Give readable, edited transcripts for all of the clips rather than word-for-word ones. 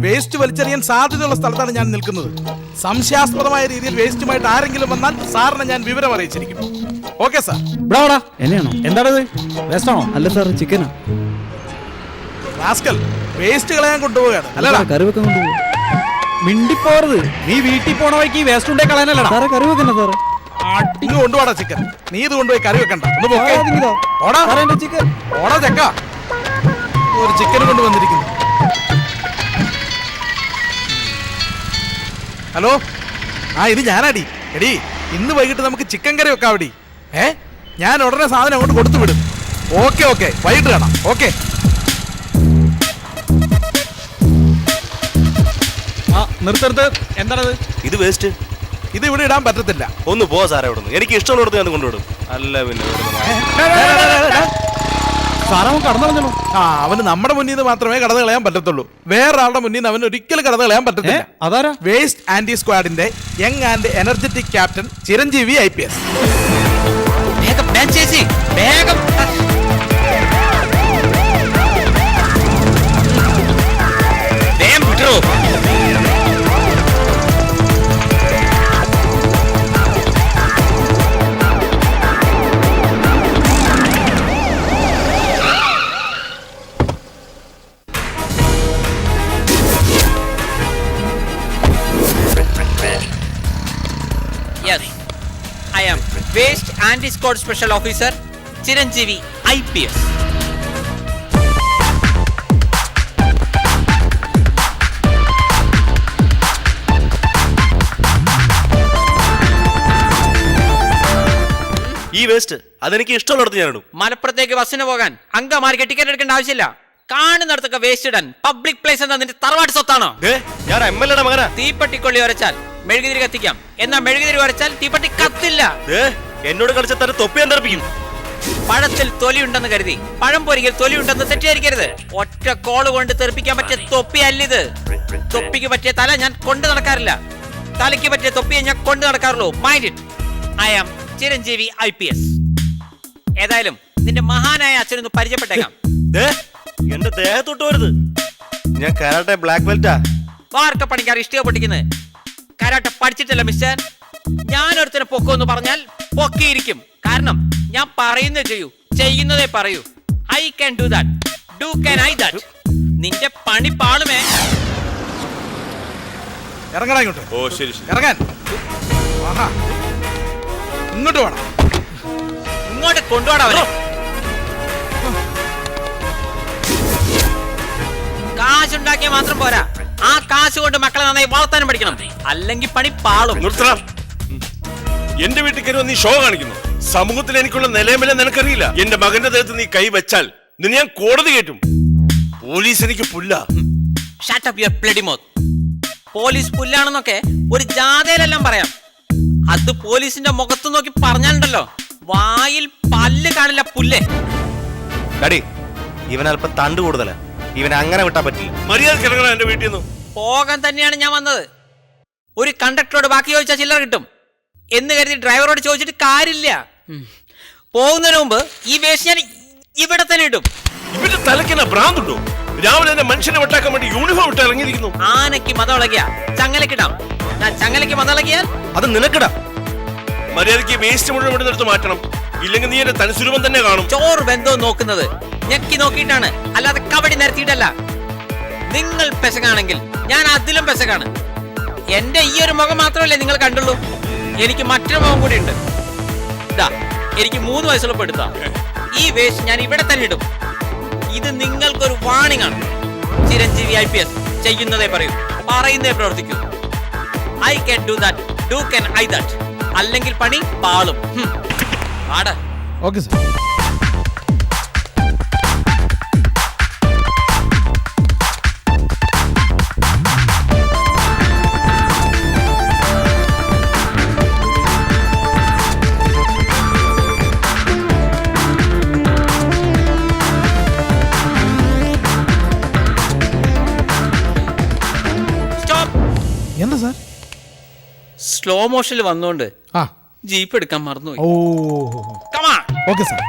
Waste വലിച്ചെറിയാൻ സാധ്യതയുള്ള സ്ഥലത്താണ് ഞാൻ നിൽക്കുന്നത്. സംശയാസ്പദമായ രീതിയിൽ വേസ്റ്റുമായിട്ട് ആരെങ്കിലും വന്നാൽ സാറിനെ ഞാൻ വിവരം അറിയിച്ചിരിക്കും. Okay sir. എന്നെയാണോ? എന്താണത്? വേസ്റ്റാണോ? അല്ല സാർ, ചിക്കനാ. റാസ്കൽ, വേസ്റ്റ് കളയാൻ കൊണ്ടുപോവുകയാണ് അല്ലടാ? കറി വെക്കാൻ കൊണ്ടുപോകും. മിണ്ടിപ്പോറത്. നീ വീട്ടിൽ പോണ വഴിക്ക് വേസ്റ്റ് ഉണ്ടേ കളയാനല്ലടാ സാറേ, കറി വെക്കണ്ട സാറേ. ഇങ്ങ് കൊണ്ടുപോടാ ചിക്കൻ. നീ ഇത് കൊണ്ടുപോയി കറി വെക്കണ്ട. ഒന്ന് പോക്കെ. ഓടാ ചിക്കൻ. ഓടാ ചെക്ക. ഒരു ചിക്കൻ കൊണ്ട് വന്നിരിക്കുന്നു. ഹലോ, ഇത് ഞാനാടി. എടി, ഇന്ന് വൈകിട്ട് നമുക്ക് ചിക്കൻ കറി വെക്കാവടി. ഞാൻ ഉടനെ സാധനം അങ്ങോട്ട് കൊടുത്തു വിടും. ഓക്കെ, വൈകിട്ട് കാണാം. ഓക്കെ. നിർത്തരുത്. എന്താണത്? ഇത് വേസ്റ്റ്. ഇത് ഇവിടെ ഇടാൻ പറ്റത്തില്ല. ഒന്ന് പോ സാറേ ഇവിടുന്ന്. എനിക്ക് ഇഷ്ടമുള്ളിടത്ത് ഞാൻ കൊണ്ടുവിടും. അല്ല പിന്നെ സാറേ, അവൻ കടന്നു കളഞ്ഞോ? അവന് നമ്മുടെ മുന്നിൽ നിന്ന് മാത്രമേ കടന്നു കളയാൻ പറ്റത്തുള്ളൂ. വേറൊരാളുടെ മുന്നിൽ നിന്ന് അവന് ഒരിക്കലും കടന്നു കളയാൻ പറ്റത്തില്ല. അതാരാ? വേസ്റ്റ് ആന്റി സ്ക്വാഡിന്റെ young and energetic captain Chiranjeevi IPS. Yes, I am Waste Anti-Squad Special Officer Chiranjeevi IPS. ഈ വേസ്റ്റ് അതെനിക്ക് ഇഷ്ടമുള്ളിടത്ത് ഞാൻ ഇടും. മലപ്പുറത്തേക്ക് ബസ്സിന് പോകാൻ അങ്കമാലിക്ക് ടിക്കറ്റ് എടുക്കേണ്ട ആവശ്യമില്ല. കാണുന്നിടത്തൊക്കെ വേസ്റ്റ് ഇടാൻ പബ്ലിക് പ്ലേസ് എന്താ നിന്റെ തറവാട്ട് സ്വത്താണോ? ഞാൻ MLA മകനാ. തീപ്പട്ടിക്കൊള്ളി വരച്ചാൽ മെഴുകുതിരി കത്തിക്കാം, എന്നാൽ മെഴുകുതിരി വരച്ചാൽ തീപ്പട്ടി കത്തില്ല. എന്നോട് കളിച്ച തന്നെ തൊപ്പി തെറിപ്പിക്കും. പഴത്തിൽ തൊലിയുണ്ടെന്ന് കരുതി പഴം പൊരിക്കൽ തൊലിയുണ്ടെന്ന് തെറ്റിദ്ധരിക്കരുത്. ഒറ്റ കോള് കൊണ്ട് തെറിപ്പിക്കാൻ പറ്റിയ തൊപ്പി അല്ലിത്. തൊപ്പിക്ക് പറ്റിയ തല ഞാൻ കൊണ്ടു നടക്കാറില്ല. തലയ്ക്ക് പറ്റിയ തൊപ്പിയെ ഞാൻ കൊണ്ടു നടക്കാറുള്ളൂ. Mind it. I am Chiranjeevi IPS. ഏതായാലും നിന്റെ മഹാനായ അച്ഛനൊന്ന് പരിചയപ്പെട്ടേക്കാം. എന്റെ ദേഹത്തൊട്ട് വരുത്. ഞാൻ കരാട്ടെ ബ്ലാക്ക് ബെൽറ്റാ. വാർക്ക പണിക്കാർ ഇഷ്ടിക പൊട്ടിക്കുന്നത്. Karate പഠിച്ചിട്ടല്ല mister. ഞാൻ ഒരുത്തനെ പൊക്കുമെന്ന് പറഞ്ഞാൽ പൊക്കിയിരിക്കും. കാരണം ഞാൻ പറയുന്നത് ചെയ്യൂ, ചെയ്യുന്നതേ പറയൂ. I can do that. Do can I that. നിന്റെ പണി പാളുമേ. ഇറങ്ങടാ ഇങ്ങോട്ട്. ഓ ശരി. ഇറങ്ങാൻ. ഇങ്ങോട്ട് വേണം. ഇങ്ങോട്ട് കൊണ്ടുപോടാ. കാശുണ്ടാക്കിയ മാത്രം പോരാ, ആ കാശ് കൊണ്ട് മക്കളെ നന്നായി വളർത്താനും പഠിക്കണം. അല്ലെങ്കിൽ പണി പാളും. എന്റെ വീട്ടിൽ കയറി നീ ഷോ കാണിക്കുന്നു. സമൂഹത്തിൽ എനിക്കുള്ള നിലവില നിനക്കറിയില്ല. എന്റെ മകന്റെ ദേഹത്ത് നീ കൈ വെച്ചാൽ നിന്നെ ഞാൻ കോടതി കയറ്റും. പോലീസ് എനിക്ക് പുല്ല. Shut up your bloody mouth. Police പുല്ലാണെന്നൊക്കെ ഒരു ജാഥയിലെല്ലാം പറയാം. അത് പോലീസിന്റെ മുഖത്ത് നോക്കി പറഞ്ഞാലുണ്ടല്ലോ, വായിൽ പല്ല് കാണില്ല പുല്ലേ. ഇവൻ അല്പം തണ്ട് കൂടുതലാ. ഇവൻ അങ്ങനെ വിട്ടാ പറ്റില്ല. മര്യാദ കിടക്കണം എന്റെ വീട്ടിൽ നിന്ന്. പോകാൻ തന്നെയാണ് ഞാൻ വന്നത്. ഒരു കണ്ടക്ടറോട് ബാക്കി ചോദിച്ചാൽ ചില്ലറ കിട്ടും എന്ന് കരുതി ഡ്രൈവറോട് ചോദിച്ചിട്ട് കാര്യമില്ല. പോകുന്നതിന് മുമ്പ് ഈ വേസ്റ്റ് ഞാൻ ഇവിടെ തന്നെ ഇടും. ഇവന്റെ തലക്കെന്നാ ഭ്രാന്തുണ്ടോ? രാവിലെ തന്നെ മനുഷ്യനെ വെട്ടാക്കാൻ വേണ്ടി യൂണിഫോം ഇട്ട് ഇറങ്ങിയിരിക്കുന്നു. ആനയ്ക്ക് മതമിളകിയ ചങ്ങലക്കിടാം. ഞാൻ ചങ്ങലയ്ക്ക് മതമിളകിയാൽ അത് നിനക്കിടാം. മര്യാദയ്ക്ക് വേസ്റ്റ് മുഴുവൻ ഇവിടെ നിർത്ത് മാറ്റണം. ഇല്ലെങ്കിൽ നീ എന്റെ തനിസ്വരൂപം തന്നെ കാണും. ചോറ് ബന്ധോ നോക്കുന്നത് ഞെക്കി നോക്കിയിട്ടാണ്, അല്ലാതെ കബഡി നിരത്തിയിട്ടല്ല. നിങ്ങൾ പെശകാണെങ്കിൽ ഞാൻ അതിലും പെശകാണ്. എന്റെ ഈ ഒരു മുഖം മാത്രമല്ലേ നിങ്ങൾ കണ്ടുള്ളൂ. എനിക്ക് മറ്റൊരു മുഖം കൂടി ഉണ്ട്. എനിക്ക് 3 വയസ്സുള്ള എടുത്താ. ഈ വേസ്റ്റ് ഞാൻ ഇവിടെ തന്നെ ഇടും. ഇത് നിങ്ങൾക്കൊരു വാണിംഗ് ആണ്. ചിരഞ്ജീവി IPS ചെയ്യുന്നതേ പറയൂ, പറയുന്നതേ പ്രവർത്തിക്കൂ. I can do that. Do can I that. അല്ലെങ്കിൽ പണി പാളും. Okay sir. എന്താ സാർ? സ്ലോ മോഷനിൽ വന്നോണ്ട് ജീപ്പ് എടുക്കാൻ മറന്നുപോയി. Okay sir.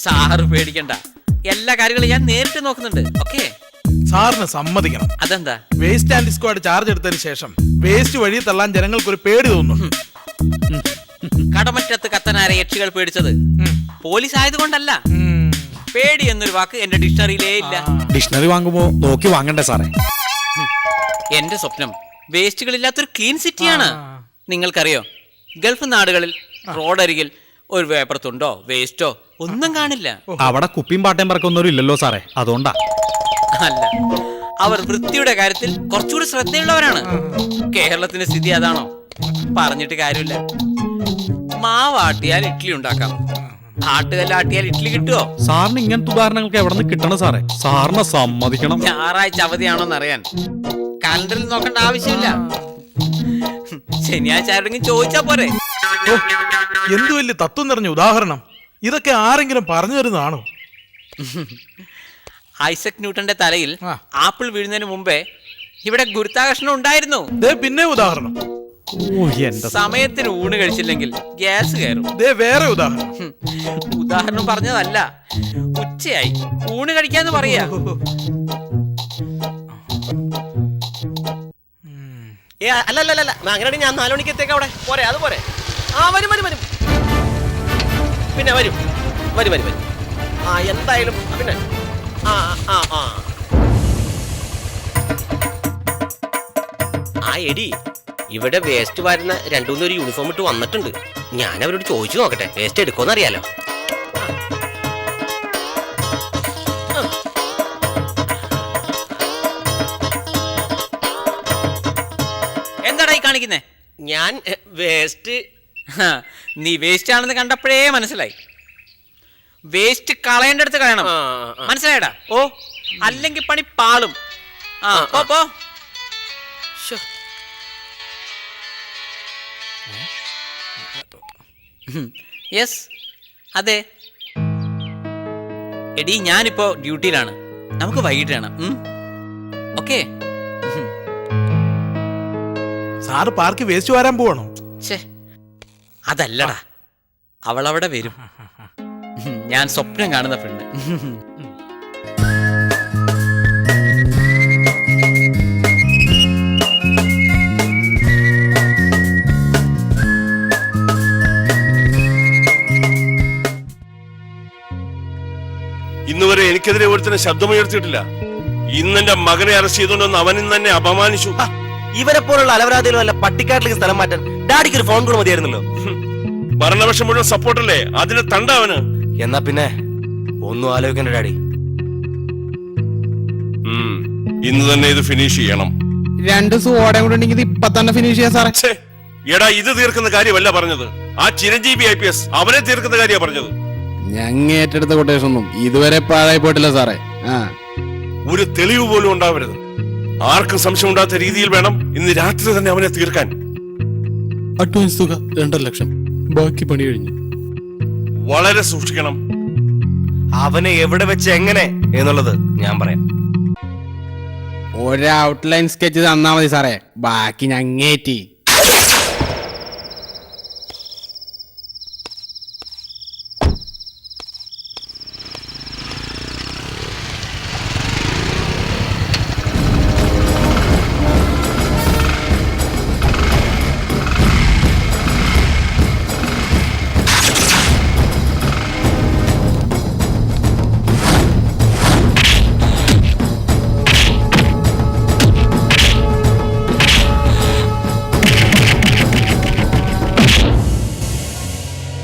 സാറ് പേടിക്കണ്ട, എല്ലാ കാര്യങ്ങളും ഞാൻ നേരിട്ട് നോക്കുന്നുണ്ട്. ഓക്കെ? സാറിന് സമ്മതിക്കണം. അതെന്താ? വേസ്റ്റ് ആൻഡ് സ്ക്വാഡ് ചാർജ് എടുത്തതിന് ശേഷം വേസ്റ്റ് വഴി തള്ളാൻ ജനങ്ങൾക്ക് ഒരു പേടി തോന്നുന്നു. കടമറ്റത്ത് കത്തനാരെ യക്ഷികൾ പേടിച്ചത് പോലീസ് ആയതുകൊണ്ടല്ല. പേടി എന്നൊരു വാക്ക് എന്റെ ഡിക്ഷണറിയിലേ ഇല്ല. ഡിക്ഷണറി വാങ്ങുമ്പോ നോക്കി വാങ്ങണ്ടേ സാറേ? എന്റെ സ്വപ്നം വേസ്റ്റുകളില്ലാത്തൊരു ക്ലീൻ സിറ്റിയാണ്. നിങ്ങൾക്കറിയോ, ഗൾഫ് നാടുകളിൽ റോഡരികിൽ ഒരു വേപ്പറത്തുണ്ടോ വേസ്റ്റോ ഒന്നും കാണില്ല. അവിടെ കുപ്പിയും പാട്ടയും പറക്കൊന്നും ഇല്ലല്ലോ സാറേ, അതുകൊണ്ടാ. അല്ല, അവർ വൃത്തിയുടെ കാര്യത്തിൽ കുറച്ചുകൂടി ശ്രദ്ധയുള്ളവരാണ്. കേരളത്തിന്റെ സ്ഥിതി അതാണോ? പറഞ്ഞിട്ട് കാര്യമില്ല. മാവാട്ടിയാൽ ഇഡ്ഡലി ഉണ്ടാക്കാം, ആട്ടുകല്ലാട്ടിയാൽ ഇഡ്ഡലി കിട്ടുമോ? സാറിന് ഇങ്ങനത്തെ ഉദാഹരണങ്ങൾക്ക് എവിടെ നിന്ന് കിട്ടണം സാറേ? സാറിനെ സമ്മതിക്കണം. ഞായറാഴ്ച അവധിയാണോന്ന് അറിയാൻ കാലണ്ടറിൽ നോക്കേണ്ട ആവശ്യമില്ല. ശനിയാഴ്ച ആരുടെങ്കിലും ചോദിച്ചാ പോരെ? ഓ, എന്തു വലിയ തത്വം നിറഞ്ഞ ഉദാഹരണം. ഇതൊക്കെ ആരെങ്കിലും പറഞ്ഞു തരുന്നതാണോ? ഐസക് ന്യൂട്ടന്റെ തലയിൽ ആപ്പിൾ വീഴുന്നതിന് മുമ്പേ ഇവിടെ ഗുരുത്വാകർഷണം ഉണ്ടായിരുന്നു. ദേ പിന്നെ ഉദാഹരണം. ഓ, എന്റെ സമയത്തിന് ഊണ് കഴിച്ചില്ലെങ്കിൽ ഗ്യാസ് കയറും. ദേ വേറെ ഉദാഹരണം. ഉദാഹരണം പറഞ്ഞതല്ല, ഉച്ചയായി ഊണ് കഴിക്കാന്ന് പറയാ. അല്ലല്ല അങ്ങനെയാണെങ്കിൽ ഞാൻ 4 മണിക്ക് എത്തേക്ക് അവിടെ പോരെ. അത് പോരെ. ആ വരും പിന്നെ വരും. ആ എന്തായാലും പിന്നെ ആ എടി, ഇവിടെ വേസ്റ്റ് വരുന്ന 2-3 പേര് യൂണിഫോം ഇട്ട് വന്നിട്ടുണ്ട്. ഞാൻ അവരോട് ചോദിച്ചു നോക്കട്ടെ, വേസ്റ്റ് എടുക്കുമെന്ന് അറിയാലോ. എന്താടാ ഈ കാണിക്കുന്നേ? ഞാൻ വേസ്റ്റ്. നീ വേസ്റ്റ് ആണെന്ന് കണ്ടപ്പോഴേ മനസ്സിലായി. വേസ്റ്റ് കളയേണ്ടടുത്ത് കളയണം, മനസ്സിലായടാ? ഓ, അല്ലെങ്കിൽ പണി പാളും. പോ. യെസ്, അതെ. എടി, ഞാനിപ്പോ ഡ്യൂട്ടിയിലാണ്. നമുക്ക് വൈകിട്ട് കാണാം. ഓക്കെ? സാറ് പാർക്ക് വേസ്റ്റ് വരാൻ പോവാണോ? അതല്ലടാ, അവളവിടെ വരും. ഞാൻ സ്വപ്നം കാണുന്ന പെണ്ണ്. ഇന്നുവരെ എനിക്കെതിരെ ഒരുത്തനെ ശബ്ദമുയർത്തിയിട്ടില്ല. ഇന്നെന്റെ മകനെ അറസ്റ്റ് ചെയ്തുകൊണ്ടൊന്ന് അവനിൽ തന്നെ അപമാനിച്ചു. ഇവരെ പോലുള്ള അലവരാതികളും അല്ല പട്ടിക്കാട്ടിലേക്ക് സ്ഥലം മാറ്റാൻ ഡാഡിക്ക് ഒരു ഫോൺ കോൾ മതിയായിരുന്നല്ലോ. ഭരണപക്ഷം മുഴുവൻ സപ്പോർട്ടല്ലേ, അതിന് തണ്ട അവന്. എന്നാ പിന്നെ ഒന്നും ആലോചിക്കണ്ട ഡാഡി. ഇന്ന് തന്നെ ഇത് ഫിനിഷ് ചെയ്യണം. 2 സോഡയും കൂടെ ഉണ്ടെങ്കിൽ ഇപ്പൊ തന്നെ ഫിനിഷ് ചെയ്യാം സാറേ. എടാ, ഇത് തീർക്കുന്ന കാര്യമല്ല പറഞ്ഞത്. ആ ചിരഞ്ജീവി IPS അവനെ തീർക്കുന്ന കാര്യമാണ് പറഞ്ഞത്. ഞങ്ങ ഏറ്റെടുത്ത കൊട്ടേഷൻ ഒന്നും ഇതുവരെ പാഴായി പോയിട്ടില്ല സാറേ. ഒരു തെളിവ് പോലും ഉണ്ടാവരുത്. ആർക്കും സംശയം ഉണ്ടാത്ത രീതിയിൽ വേണം ഇന്ന് രാത്രി തന്നെ അവനെ തീർക്കാൻ. അഡ്വാൻസ് തുക 2 ലക്ഷം, ബാക്കി പണി കഴിഞ്ഞു. വളരെ സൂക്ഷിക്കണം. അവനെ എവിടെ വെച്ച് എങ്ങനെ എന്നുള്ളത് ഞാൻ പറയാം. ഒരു ഔട്ട്ലൈൻ സ്കെച്ച് തന്നാ മതി സാറേ, ബാക്കി ഞങ്ങേറ്റി.